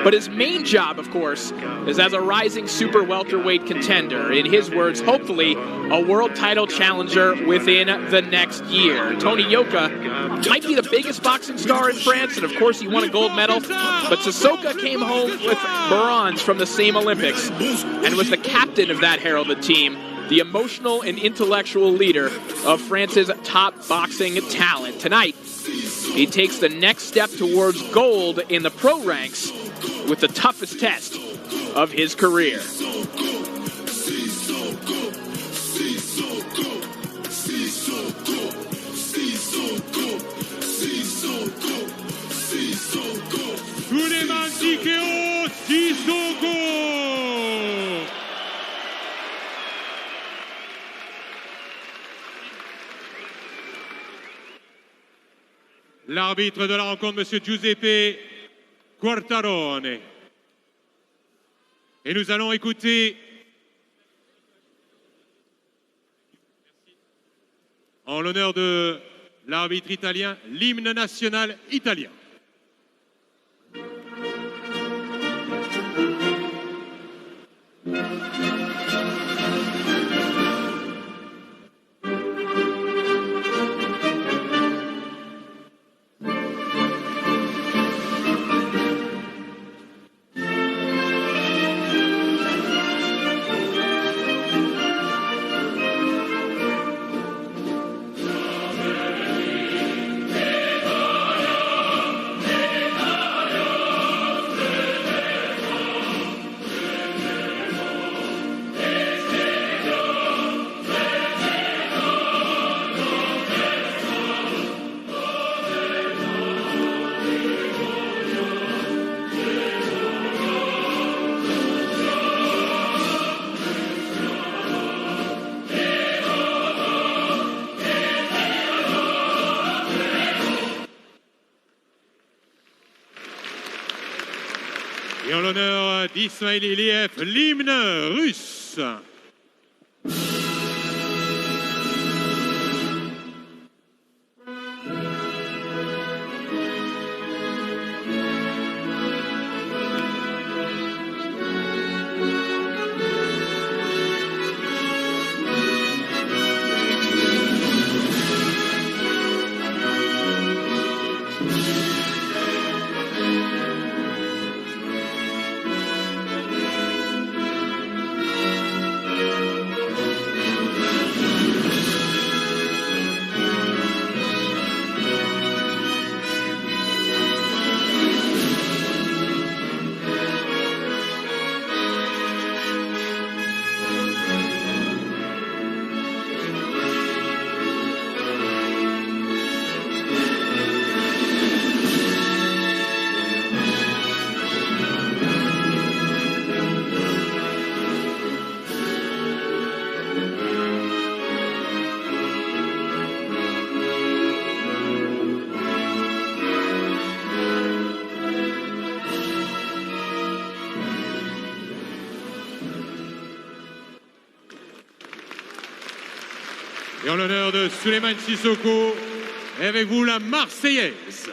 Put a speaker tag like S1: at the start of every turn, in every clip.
S1: But his main job, of course, is as a rising super welterweight contender. In his words, hopefully a world title challenger within the next year. Tony Yoka might be the biggest boxing star in France, and of course he won a gold medal, but Cissokho came home with bronze from the same Olympics and was the captain of that heralded team, the emotional and intellectual leader of France's top boxing talent. Tonight, he takes the next step towards gold in the pro ranks with the toughest test of his career.
S2: Souleymane Cissokho. L'arbitre de la rencontre, M. Giuseppe Quartarone. Et nous allons écouter en l'honneur de l'arbitre italien l'hymne national italien. Et en l'honneur d'Ismail Iliev, l'hymne russe. Et en l'honneur de Souleymane Cissokho, et avec vous la Marseillaise.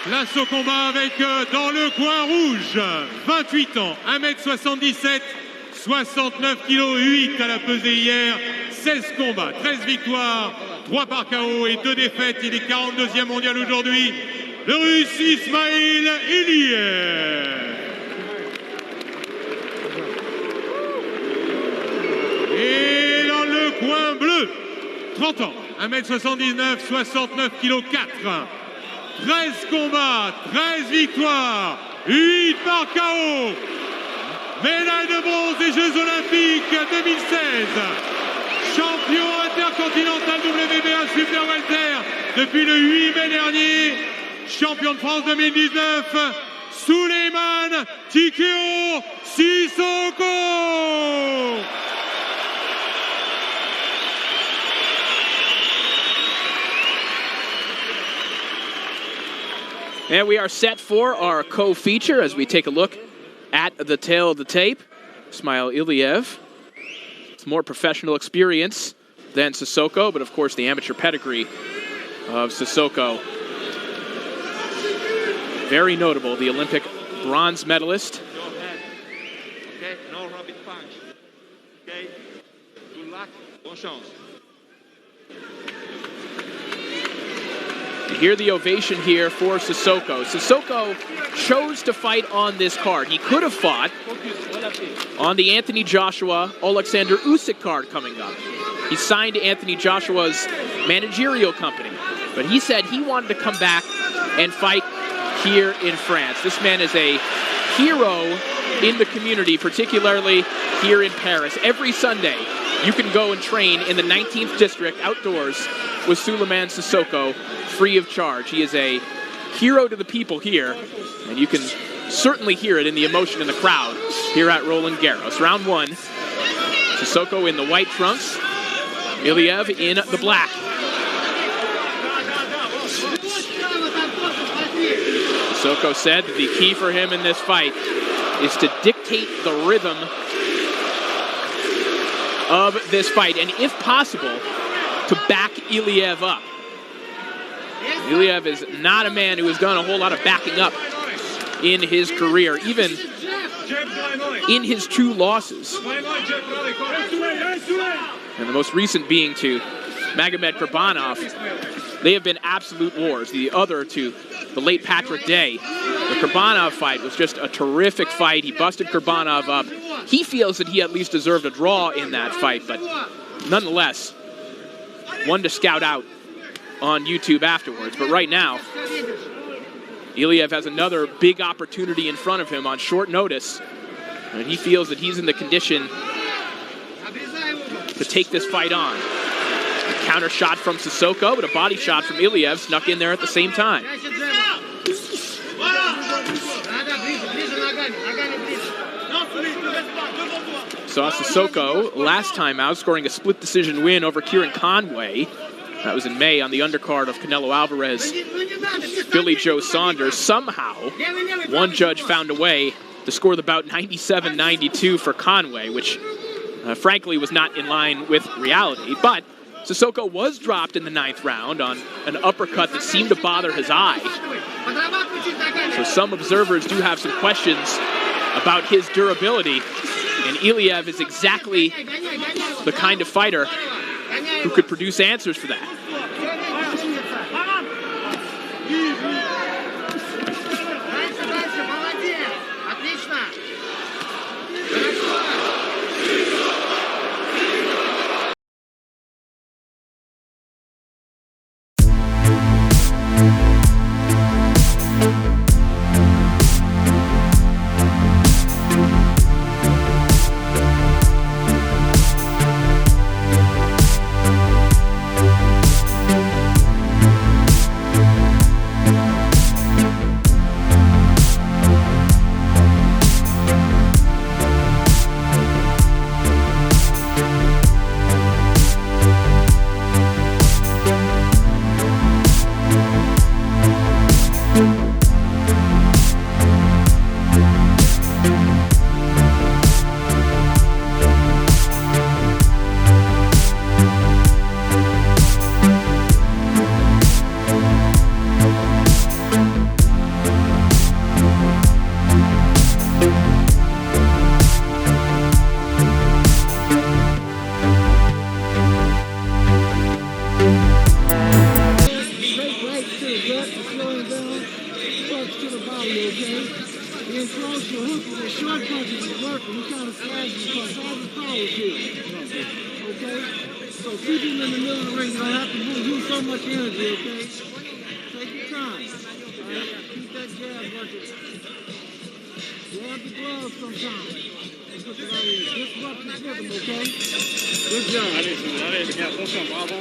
S2: Place au combat avec, dans le coin rouge, 28 ans, 1m77, 69 kg 8 à la pesée hier, 16 combats, 13 victoires, 3 par KO et 2 défaites. Il est 42e mondial aujourd'hui. Le Russe Ismail Iliev. Et dans le coin bleu, 30 ans, 1m79, 69 kg 4. 13 combats, 13 victoires, 8 par KO. Médaille de bronze des Jeux Olympiques 2016. Champion Intercontinental WBA Super Welter depuis le 8 mai dernier. Champion de France 2019, Souleymane Cissokho.
S1: And we are set for our co-feature as we take a look at the tail of the tape. Ismail Iliev. It's more professional experience than Cissokho, but of course the amateur pedigree of Cissokho. Very notable, the Olympic bronze medalist.
S3: Go ahead. Okay, no rabbit punch. Okay, good luck, bonne chance.
S1: Hear the ovation here for Cissokho. Cissokho chose to fight on this card. He could have fought on the Anthony Joshua, Alexander Usyk card coming up. He signed Anthony Joshua's managerial company, but he said he wanted to come back and fight here in France. This man is a hero in the community, particularly here in Paris. Every Sunday, you can go and train in the 19th district outdoors with Souleymane Cissokho, free of charge. He is a hero to the people here, and you can certainly hear it in the emotion in the crowd here at Roland Garros. Round one, Cissokho in the white trunks, Iliev in the black. Cissokho said that the key for him in this fight is to dictate the rhythm of this fight, and if possible, to back Iliev up. Iliev is not a man who has done a whole lot of backing up in his career, even in his 2 losses. And the most recent being to Magomed Kurbanov. They have been absolute wars. The other to the late Patrick Day. The Kurbanov fight was just a terrific fight. He busted Kurbanov up. He feels that he at least deserved a draw in that fight, but nonetheless, one to scout out on YouTube afterwards. But right now, Iliev has another big opportunity in front of him on short notice, and he feels that he's in the condition to take this fight on. A counter shot from Cissokho, but a body shot from Iliev snuck in there at the same time. Saw Cissokho last time out, scoring a split decision win over Kieran Conway. That was in May on the undercard of Canelo Alvarez, Billy Joe Saunders. Somehow, one judge found a way to score the bout 97-92 for Conway, which frankly was not in line with reality. But Cissokho was dropped in the 9th round on an uppercut that seemed to bother his eye. So some observers do have some questions about his durability, and Iliev is exactly the kind of fighter who could produce answers for that.
S4: so much energy, okay? Take your time. All right? Keep that jab working. Grab the glove sometimes. Put it out here. Disrupt his rhythm, okay? Good job.
S5: Allez, les gars, attention, bravo.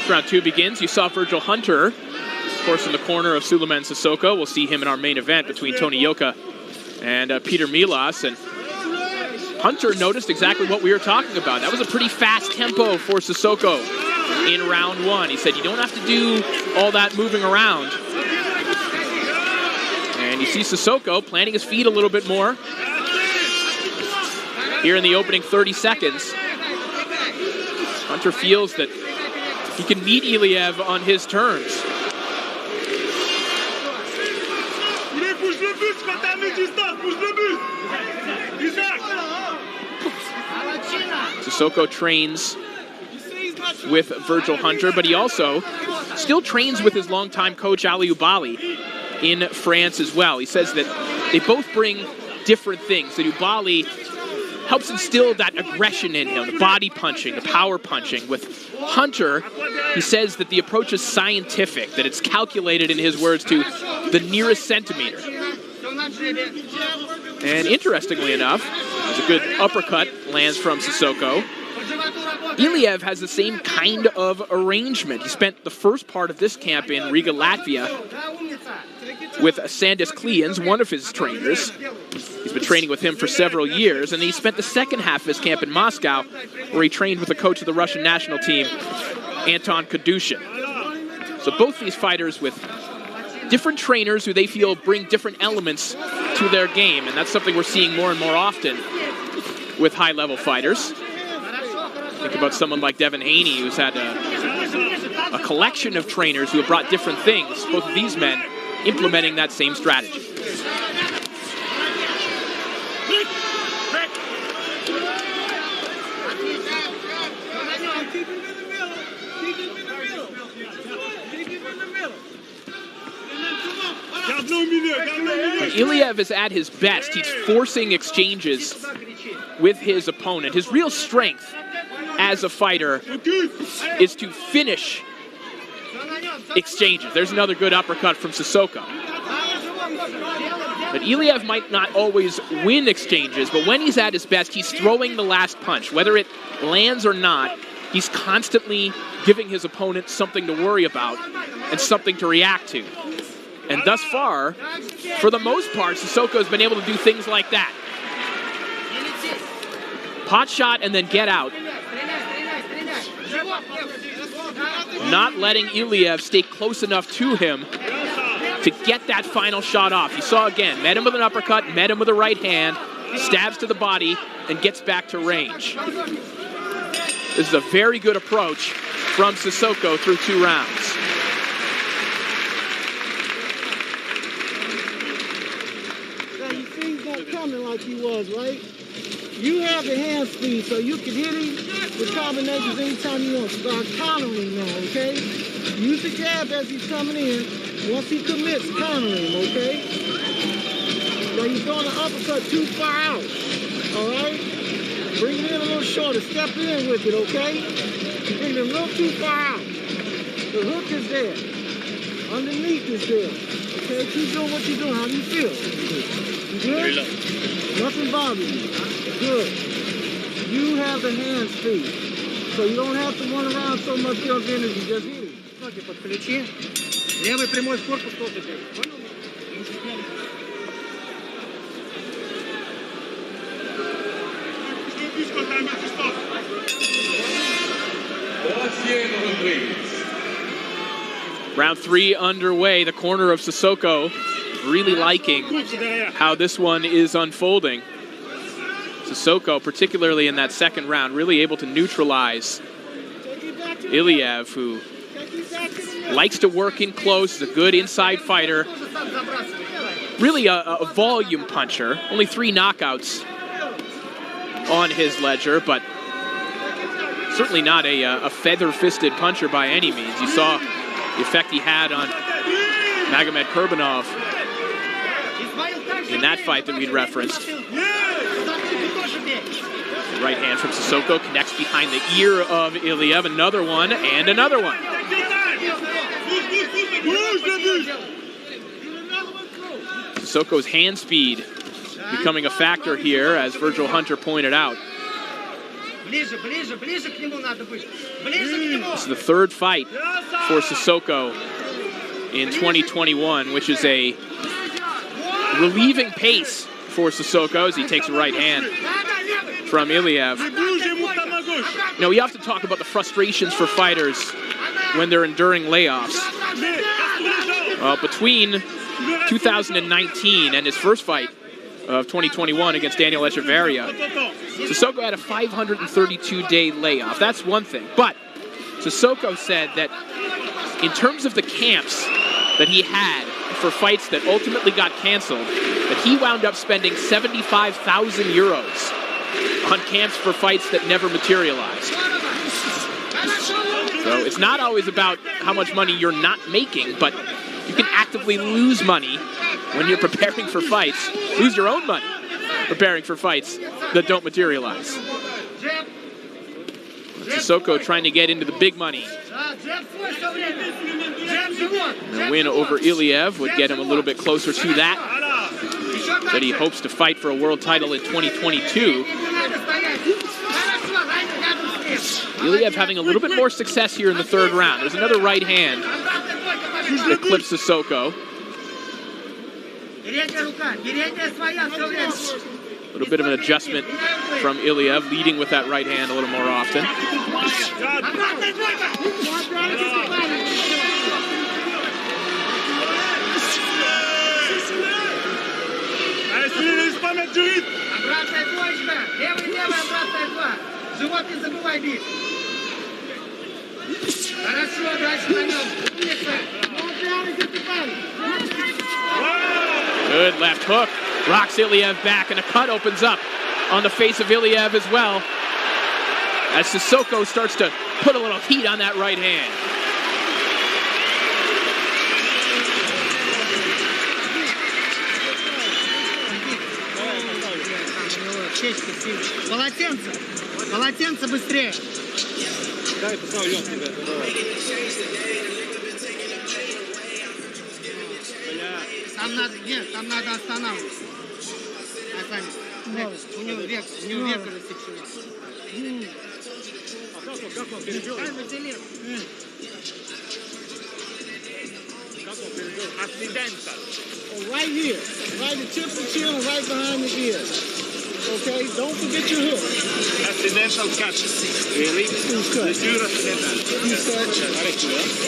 S1: Round 2 begins. You saw Virgil Hunter, of course, in the corner of Souleymane Cissokho. We'll see him in our main event between Tony Yoka and Peter Milas. And Hunter noticed exactly what we were talking about. That was a pretty fast tempo for Cissokho in round 1. He said you don't have to do all that moving around. And you see Cissokho planting his feet a little bit more here in the opening 30 seconds. Hunter feels that he can meet Iliev on his terms. Cissokho trains with Virgil Hunter, but he also still trains with his longtime coach Ali Ubali in France as well. He says that they both bring different things. That Ubali helps instill that aggression in him, the body punching, the power punching. With Hunter, he says that the approach is scientific, that it's calculated, in his words, to the nearest centimeter. And interestingly enough, there's a good uppercut lands from Cissokho. Iliev has the same kind of arrangement. He spent the first part of this camp in Riga, Latvia, with Sandis Kleans, one of his trainers. He's been training with him for several years, and he spent the second half of his camp in Moscow, where he trained with the coach of the Russian national team, Anton Kadushin. So both these fighters with different trainers who they feel bring different elements to their game, and that's something we're seeing more and more often with high-level fighters. Think about someone like Devin Haney, who's had a collection of trainers who have brought different things. Both of these men implementing that same strategy. When Iliev is at his best, he's forcing exchanges with his opponent. His real strength as a fighter is to finish exchanges. There's another good uppercut from Cissokho. But Iliev might not always win exchanges, but when he's at his best, he's throwing the last punch. Whether it lands or not, he's constantly giving his opponent something to worry about and something to react to. And thus far, for the most part, Cissokho has been able to do things like that. Pot shot and then get out. Not letting Iliev stay close enough to him to get that final shot off. You saw again, met him with an uppercut, met him with a right hand, stabs to the body, and gets back to range. This is a very good approach from Cissokho through 2 rounds.
S4: Coming like he was, right? You have the hand speed, so you can hit him with combinations anytime you want. Start countering now, okay? Use the jab as he's coming in. Once he commits, counter him, okay? So you're throwing an uppercut too far out, all right? Bring it in a little shorter. Step in with it, okay? You bring it a little too far out. The hook is there. Underneath is there. Okay, keep doing what you're doing. How do you feel? You good? Nothing bothers you. Good. You have the hand speed, so you don't have to run around so much of energy. Just hit it. Ноги под плечи. Левый прямой в корпус тоже делай. Понял?
S1: Round 3 underway. The corner of Cissokho really liking how this one is unfolding. Cissokho, particularly in that second round, really able to neutralize Iliev, who likes to work in close, is a good inside fighter. Really a volume puncher. Only 3 knockouts on his ledger, but certainly not a feather-fisted puncher by any means. You saw the effect he had on Magomed Kurbanov in that fight that we'd referenced. Right hand from Cissokho connects behind the ear of Iliev. Another one and another one. Cissokho's hand speed becoming a factor here, as Virgil Hunter pointed out. This is the third fight for Cissokho in 2021, which is a relieving pace for Cissokho as he takes a right hand from Iliev. You know, we often talk about the frustrations for fighters when they're enduring layoffs. Between 2019 and his first fight of 2021 against Daniel Echeverria, Cissokho had a 532-day layoff. That's one thing. But Cissokho said that in terms of the camps that he had for fights that ultimately got canceled, that he wound up spending 75,000 euros on camps for fights that never materialized. So it's not always about how much money you're not making, but you can actively lose money when you're preparing for fights, lose your own money preparing for fights that don't materialize. Cissokho trying to get into the big money. A win over Iliev would get him a little bit closer to that. But he hopes to fight for a world title in 2022. Iliev having a little bit more success here in the third round. There's another right hand that clips Cissokho. A little bit of an adjustment from Iliev, leading with that right hand a little more often. Good left hook. Rocks Iliev back, and a cut opens up on the face of Iliev as well, as Cissokho starts to put a little heat on that right hand.
S4: Полотенце быстрее. Там надо останавливаться. У него век рассечено.
S3: Accidental.
S4: Right here. Right the tip of the chin, right behind the ear. Okay, don't forget your hook.
S3: Accidental cut. Really?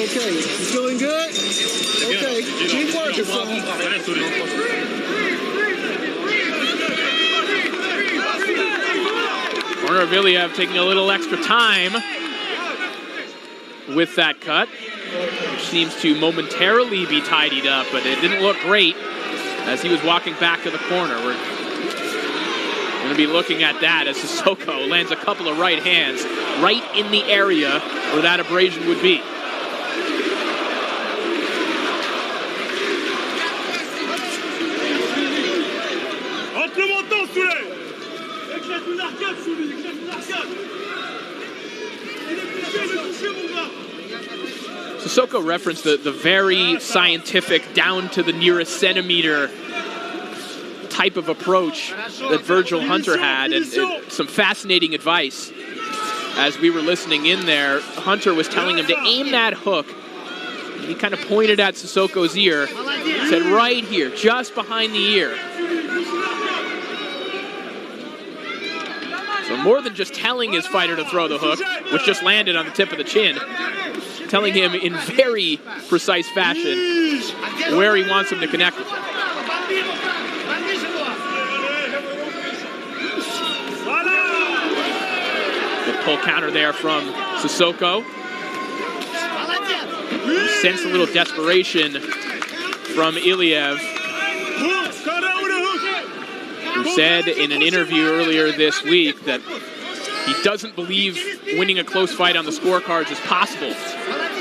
S4: Okay, you feeling good? Okay, keep working, son.
S1: Corner of Iliev taking a little extra time with that cut, which seems to momentarily be tidied up, but it didn't look great as he was walking back to the corner. We're going to be looking at that as Cissokho lands a couple of right hands right in the area where that abrasion would be. Cissokho referenced the very scientific, down to the nearest centimeter type of approach that Virgil Hunter had, and some fascinating advice. As we were listening in there, Hunter was telling him to aim that hook. He kind of pointed at Cissokho's ear, said right here, just behind the ear. So more than just telling his fighter to throw the hook, which just landed on the tip of the chin, telling him in very precise fashion where he wants him to connect with him. The pull counter there from Cissokho. You sense a little desperation from Iliev, who said in an interview earlier this week that he doesn't believe winning a close fight on the scorecards is possible.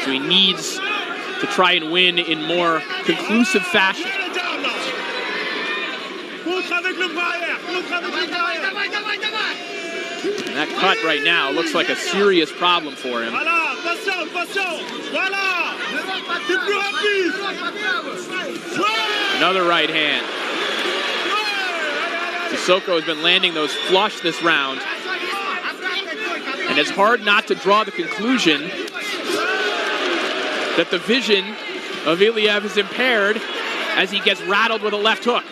S1: So he needs to try and win in more conclusive fashion. And that cut right now looks like a serious problem for him. Another right hand. Cissokho has been landing those flush this round. And it's hard not to draw the conclusion that the vision of Iliev is impaired as he gets rattled with a left hook.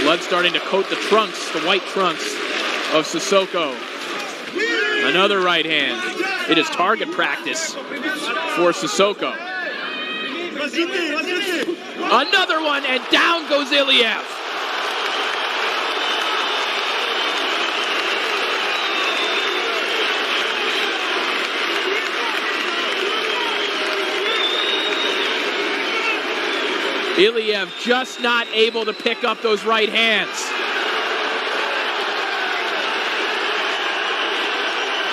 S1: Blood starting to coat the trunks, the white trunks of Cissokho. Another right hand. It is target practice for Cissokho. Another one, and down goes Iliev. Iliev just not able to pick up those right hands.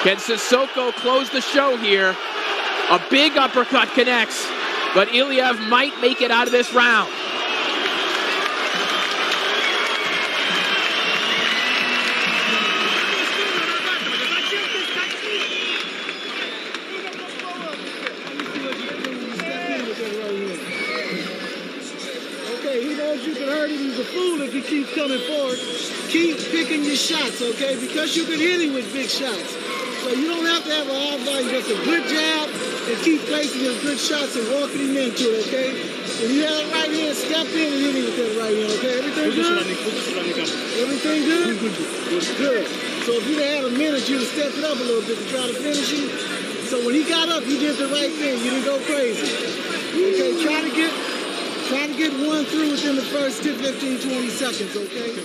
S1: Can Cissokho close the show here? A big uppercut connects, but Iliev might make it out of this round.
S4: You can hurt him. He's a fool if he keeps coming forward. Keep picking your shots, okay? Because you can hit him with big shots. So you don't have to have a hard body, just a good jab and keep placing his good shots and walking him into it, okay? If you have a right hand, step in and hit him with that right hand, okay? Everything good? Everything good? Good. So if you'd have had a minute, you'd have stepped it up a little bit to try to finish him. So when he got up, he did the right thing. You didn't go crazy. Okay, try to get one through within the first 10, 15, 20 seconds, okay?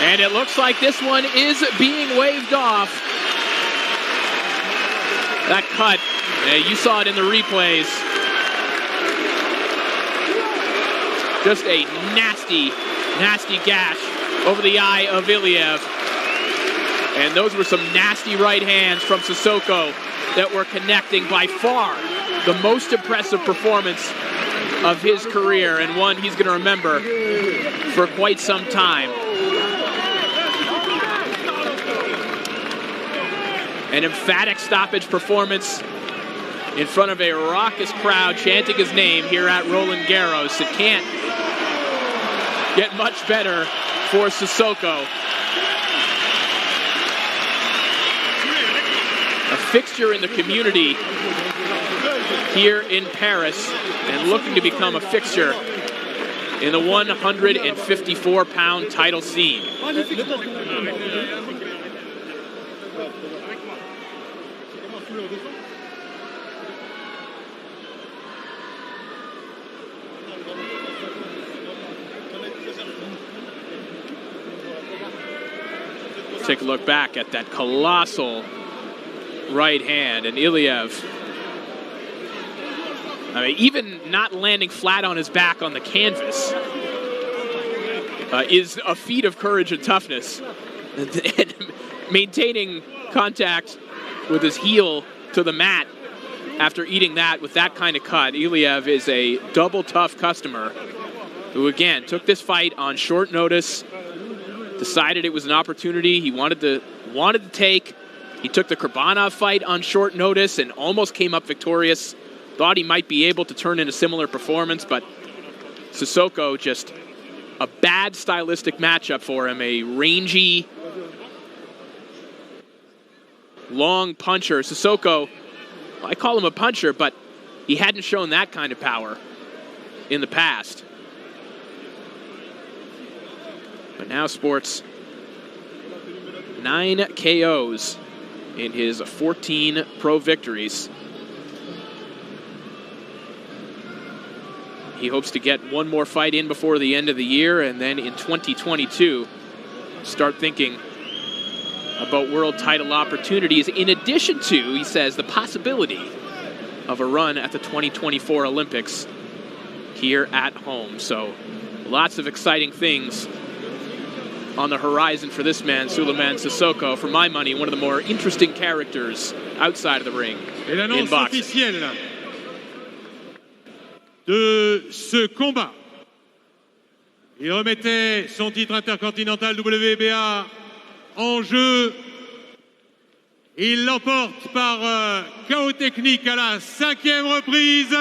S1: And it looks like this one is being waved off. That cut, you saw it in the replays. Just a nasty gash over the eye of Iliev. And those were some nasty right hands from Cissokho that were connecting. By far the most impressive performance of his career, and one he's going to remember for quite some time. An emphatic stoppage performance in front of a raucous crowd chanting his name here at Roland Garros. It can't get much better for Cissokho. A fixture in the community here in Paris and looking to become a fixture in the 154-pound title scene. Take a look back at that colossal right hand, and Iliev, I mean, even not landing flat on his back on the canvas is a feat of courage and toughness. And maintaining contact with his heel to the mat after eating that with that kind of cut. Iliev is a double tough customer who, again, took this fight on short notice, decided it was an opportunity he wanted to take. He took the Kurbanov fight on short notice and almost came up victorious. Thought he might be able to turn in a similar performance, but Cissokho, just a bad stylistic matchup for him. A rangy, long puncher. Cissokho, I call him a puncher, but he hadn't shown that kind of power in the past. But now sports 9 KOs in his 14 pro victories. He hopes to get one more fight in before the end of the year, and then in 2022 start thinking about world title opportunities, in addition to, he says, the possibility of a run at the 2024 Olympics here at home. So lots of exciting things on the horizon for this man, Souleymane Cissokho. For my money, one of the more interesting characters outside of the ring
S2: Et l'annonce
S1: in boxing.
S2: officielle de ce combat. Il remettait son titre intercontinental WBA en jeu. Il l'emporte par KO technique à la 5e reprise.